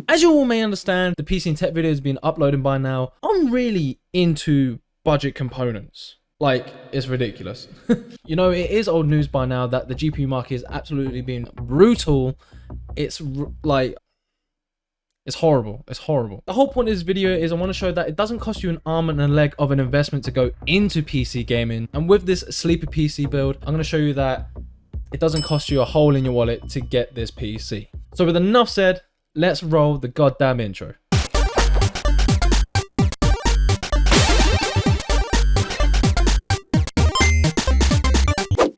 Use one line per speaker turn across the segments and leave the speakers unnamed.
As you all may understand, the PC and tech video has been uploaded by now. I'm really into budget components. Like, it's ridiculous. You know, it is old news by now that the GPU market is absolutely being brutal. It's like, it's horrible. It's horrible. The whole point of this video is I want to show that it doesn't cost you an arm and a leg of an investment to go into PC gaming. And with this sleeper PC build, I'm going to show you that it doesn't cost you a hole in your wallet to get this PC. So with enough said, let's roll the goddamn intro.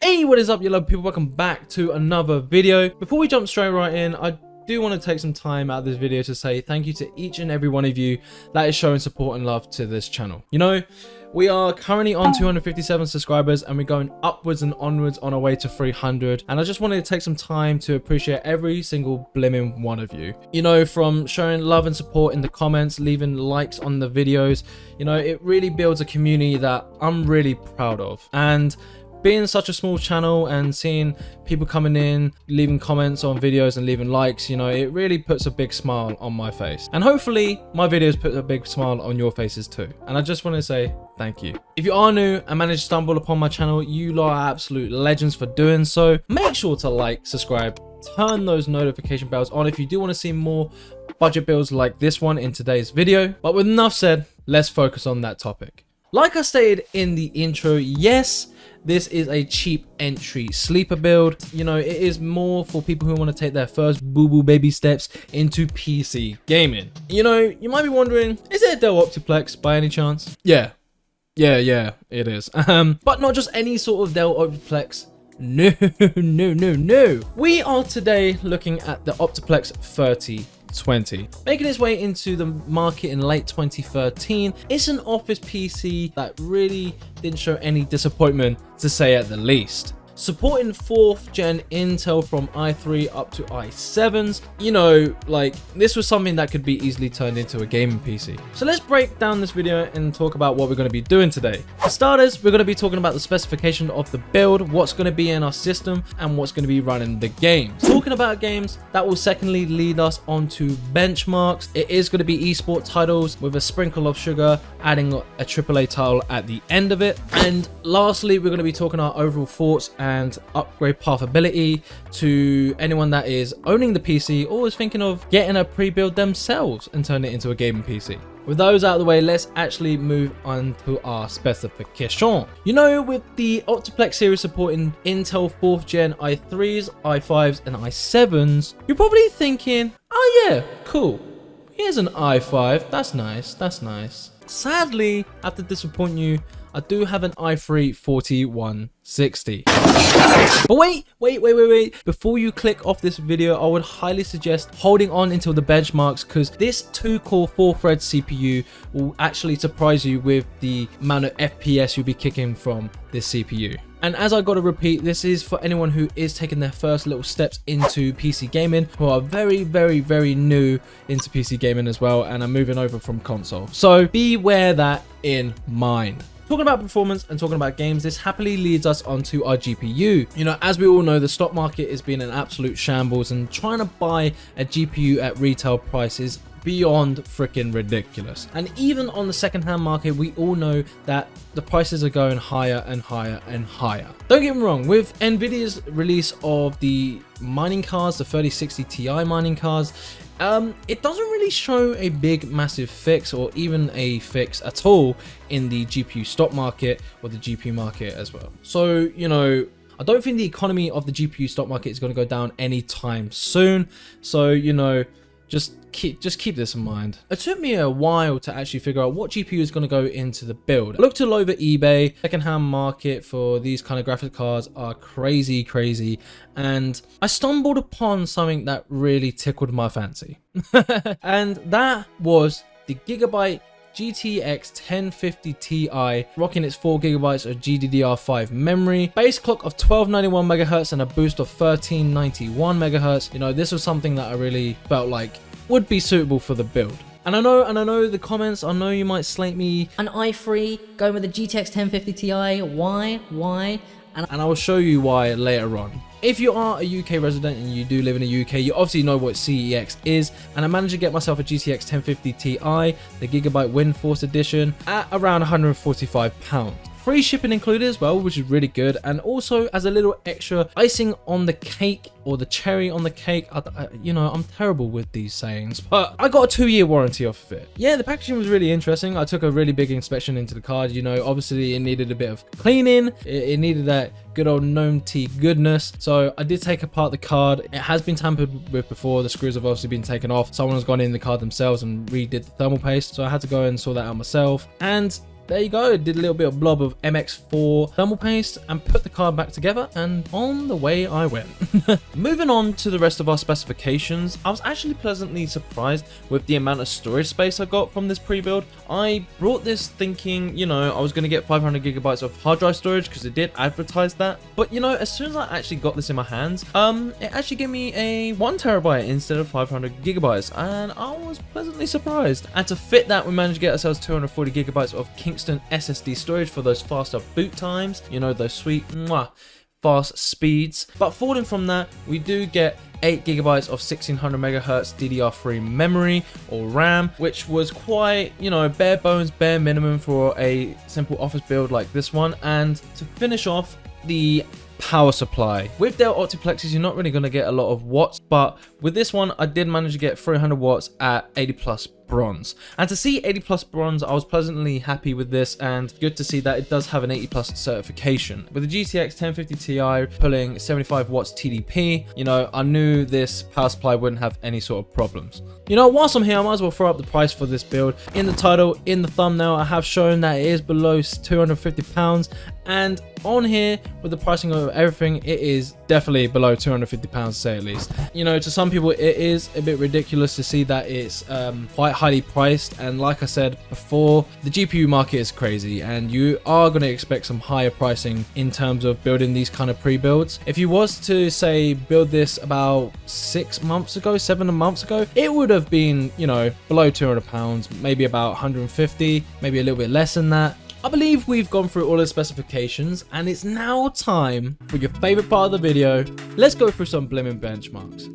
Hey, what is up, you love people? Welcome back to another video. Before we jump straight right in, I do want to take some time out of this video to say thank you to each and every one of you that is showing support and love to this channel. You know, we are currently on 257 subscribers and we're going upwards and onwards on our way to 300. And I just wanted to take some time to appreciate every single blimmin' one of you. You know, from showing love and support in the comments, leaving likes on the videos, you know, it really builds a community that I'm really proud of. And being such a small channel and seeing people coming in, leaving comments on videos and leaving likes, you know, it really puts a big smile on my face. And hopefully my videos put a big smile on your faces too. And I just want to say thank you. If you are new and managed to stumble upon my channel, you lot are absolute legends for doing so. Make sure to like, subscribe, turn those notification bells on if you do want to see more budget builds like this one in today's video. But with enough said, let's focus on that topic. Like I stated in the intro, yes, this is a cheap entry sleeper build. You know, it is more for people who want to take their first boo-boo baby steps into PC gaming. You know, you might be wondering, is it a Dell Optiplex by any chance? Yeah, it is. But not just any sort of Dell Optiplex. No. We are today looking at the Optiplex 3020. Making its way into the market in late 2013, it's an office PC that really didn't show any disappointment, to say at the least. Supporting 4th gen Intel from i3 up to i7s, you know, like this was something that could be easily turned into a gaming PC. So let's break down this video and talk about what we're going to be doing today. For starters, we're going to be talking about the specification of the build, what's going to be in our system, and what's going to be running the games. Talking about games, that will secondly lead us onto benchmarks. It is going to be esports titles with a sprinkle of sugar, adding a AAA title at the end of it. And lastly, we're going to be talking our overall thoughts and upgrade pathability to anyone that is owning the PC or is thinking of getting a pre-build themselves and turn it into a gaming PC. With those out of the way, let's actually move on to our specification. You know, with the Optiplex series supporting Intel 4th gen i3s, i5s and i7s, you're probably thinking, oh yeah, cool, here's an i5, that's nice. Sadly, I have to disappoint you, I do have an i3 4160. But wait. Before you click off this video, I would highly suggest holding on until the benchmarks, because this 2-core 4-thread CPU will actually surprise you with the amount of FPS you'll be kicking from this CPU. And as I gotta repeat, this is for anyone who is taking their first little steps into PC gaming, who are very new into PC gaming as well and are moving over from console. So beware that in mind. Talking about performance and talking about games, this happily leads us onto our GPU. You know, as we all know, the stock market has been an absolute shambles, and trying to buy a GPU at retail prices beyond freaking ridiculous. And even on the second-hand market, we all know that the prices are going higher and higher. Don't get me wrong, with Nvidia's release of the mining cards, the 3060 Ti mining cards, it doesn't really show a big massive fix or even a fix at all in the GPU stock market or the GPU market as well. So, you know, I don't think the economy of the GPU stock market is going to go down anytime soon. So, you know, just keep this in mind. It took me a while to actually figure out what GPU is going to go into the build. I looked all over eBay. Secondhand market for these kind of graphics cards are crazy, and I stumbled upon something that really tickled my fancy. And that was the Gigabyte GTX 1050 Ti, rocking its 4GB of GDDR5 memory, base clock of 1291 MHz and a boost of 1391 MHz. You know, this was something that I really felt like would be suitable for the build. And I know the comments, I know you might slate me.
An i3 going with the GTX 1050 Ti, why?
And I will show you why later on. If you are a UK resident and you do live in the UK, you obviously know what CEX is, and I managed to get myself a GTX 1050 Ti, the Gigabyte Windforce Edition, at around £145. Free shipping included as well, which is really good, and also as a little extra icing on the cake, or the cherry on the cake. You know, I'm terrible with these sayings, but I got a 2-year warranty off of it. Yeah, the packaging was really interesting. I took a really big inspection into the card. You know, obviously it needed a bit of cleaning. It needed that good old gnome tea goodness. So I did take apart the card. It has been tampered with before. The screws have obviously been taken off. Someone has gone in the card themselves and redid the thermal paste. So I had to go and sort that out myself. And there you go, did a little bit of blob of MX4 thermal paste and put the card back together, and on the way I went. Moving on to the rest of our specifications, I was actually pleasantly surprised with the amount of storage space I got from this pre-build. I brought this thinking, you know, I was going to get 500 gigabytes of hard drive storage because it did advertise that. But you know, as soon as I actually got this in my hands, it actually gave me a 1 terabyte instead of 500 gigabytes, and I was pleasantly surprised. And to fit that, we managed to get ourselves 240 gigabytes of Kingston SSD storage for those faster boot times, you know, those sweet fast speeds. But falling from that, we do get 8 gigabytes of 1600 megahertz DDR3 memory or RAM, which was quite, you know, bare bones, bare minimum for a simple office build like this one. And to finish off, the power supply. With Dell Optiplexes, you're not really going to get a lot of watts, but with this one, I did manage to get 300 watts at 80 plus bronze. And to see 80 plus bronze, I was pleasantly happy with this, and good to see that it does have an 80 plus certification. With the GTX 1050 Ti pulling 75 watts TDP, you know, I knew this power supply wouldn't have any sort of problems. You know, whilst I'm here, I might as well throw up the price for this build. In the title, in the thumbnail, I have shown that it is below £250, and on here with the pricing of everything, it is definitely below £250 to say at least. You know, to some people it is a bit ridiculous to see that it's quite highly priced, and like I said before, the GPU market is crazy and you are going to expect some higher pricing in terms of building these kind of pre-builds. If you was to say build this about 7 months ago, it would have been, you know, below £200, maybe about 150, maybe a little bit less than that. I believe we've gone through all the specifications, and it's now time for your favorite part of the video. Let's go through some blimmin' benchmarks.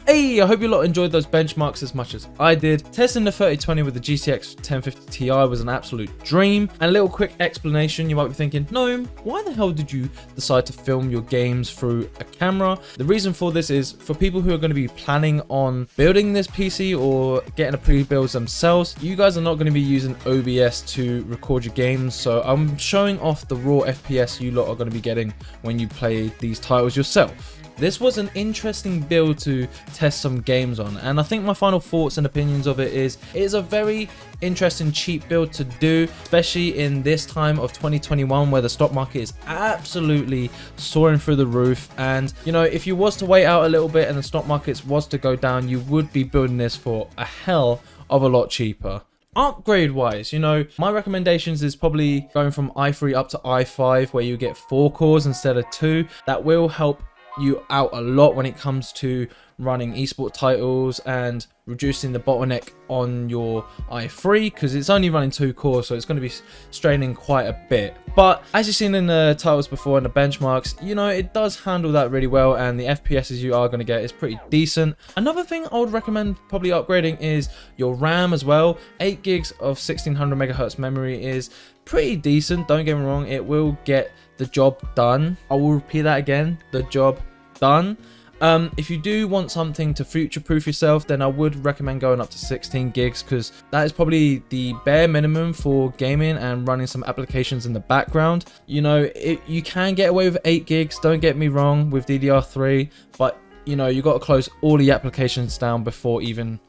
Hey, I hope you lot enjoyed those benchmarks as much as I did. Testing the 3020 with the GTX 1050 Ti was an absolute dream. And a little quick explanation, you might be thinking, Gnome, why the hell did you decide to film your games through a camera? The reason for this is for people who are going to be planning on building this PC or getting a pre-build themselves, you guys are not going to be using OBS to record your games. So I'm showing off the raw FPS you lot are going to be getting when you play these titles yourself. This was an interesting build to test some games on, and I think my final thoughts and opinions of it is a very interesting cheap build to do, especially in this time of 2021 where the stock market is absolutely soaring through the roof. And you know, if you was to wait out a little bit and the stock markets was to go down, you would be building this for a hell of a lot cheaper. Upgrade wise, you know, my recommendations is probably going from i3 up to i5, where you get 4 cores instead of 2. That will help you out a lot when it comes to running esport titles and reducing the bottleneck on your i3, because it's only running 2 cores, so it's going to be straining quite a bit. But as you've seen in the titles before and the benchmarks, you know, it does handle that really well, and the FPSs you are going to get is pretty decent. Another thing I would recommend probably upgrading is your RAM as well. 8 gigs of 1600 megahertz memory is pretty decent, don't get me wrong, it will get the job done. I will repeat that again, the job done. If you do want something to future-proof yourself, then I would recommend going up to 16 gigs because that is probably the bare minimum for gaming and running some applications in the background. You know, you can get away with 8 gigs, don't get me wrong, with DDR3, but you know, you got to close all the applications down before even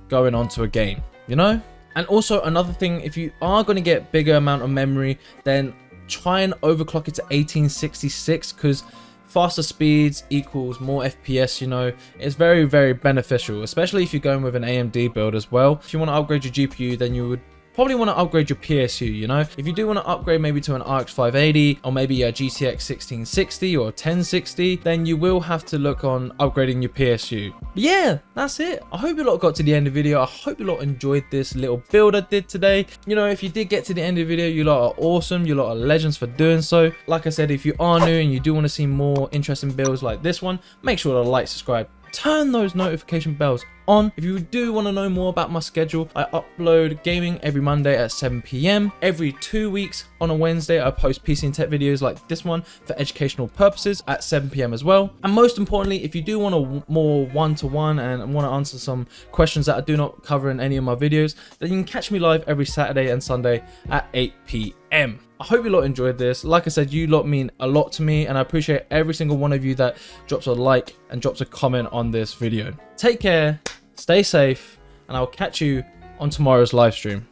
going on to a game, you know? And also another thing, if you are going to get bigger amount of memory, then try and overclock it to 1866 because faster speeds equals more FPS, you know. It's very, very beneficial, especially if you're going with an AMD build as well. If you want to upgrade your GPU, then you would probably want to upgrade your PSU, you know. If you do want to upgrade maybe to an RX 580 or maybe a GTX 1660 or 1060, then you will have to look on upgrading your PSU. But yeah, that's it. I hope you lot got to the end of the video. I hope you lot enjoyed this little build I did today. You know, if you did get to the end of the video, you lot are awesome. You lot are legends for doing so. Like I said, if you are new and you do want to see more interesting builds like this one, make sure to like, subscribe, turn those notification bells on. If you do want to know more about my schedule, I upload gaming every Monday at 7 PM. Every 2 weeks on a Wednesday, I post PC and tech videos like this one for educational purposes at 7 PM as well. And most importantly, if you do want a more one-to-one and want to answer some questions that I do not cover in any of my videos, then you can catch me live every Saturday and Sunday at 8 PM. I hope you lot enjoyed this. Like I said, you lot mean a lot to me and I appreciate every single one of you that drops a like and drops a comment on this video. Take care, stay safe, and I'll catch you on tomorrow's live stream.